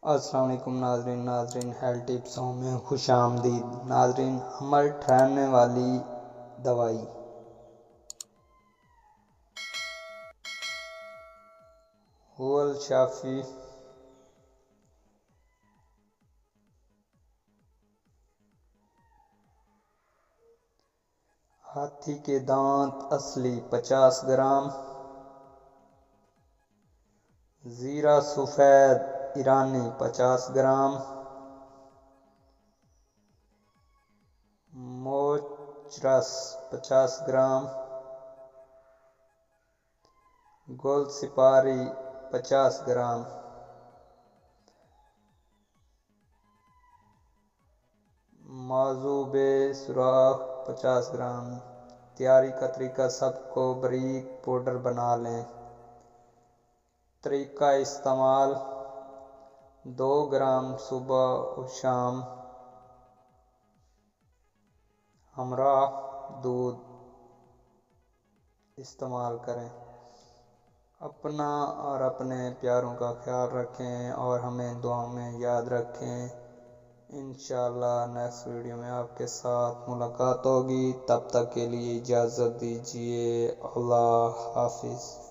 अस्सलाम वालेकुम नाजरीन हेल्थ टिप्सों में खुश आमदीद। नाजरीन, अमल ठहरने वाली दवाई हुवल शाफी हाथी के दांत असली 50 ग्राम, ज़ीरा सफ़ेद ईरानी 50 ग्राम, मोचरस 50 ग्राम, गोल सिपारी 50 ग्राम, माजूबे सुराख 50 ग्राम। तैयारी का तरीका सबको बारीक पाउडर बना लें। तरीका इस्तेमाल 2 ग्राम सुबह और शाम हमरा दूध इस्तेमाल करें। अपना और अपने प्यारों का ख्याल रखें और हमें दुआ में याद रखें। इंशाअल्लाह नेक्स्ट वीडियो में आपके साथ मुलाकात होगी। तब तक के लिए इजाज़त दीजिए। अल्लाह हाफिज़।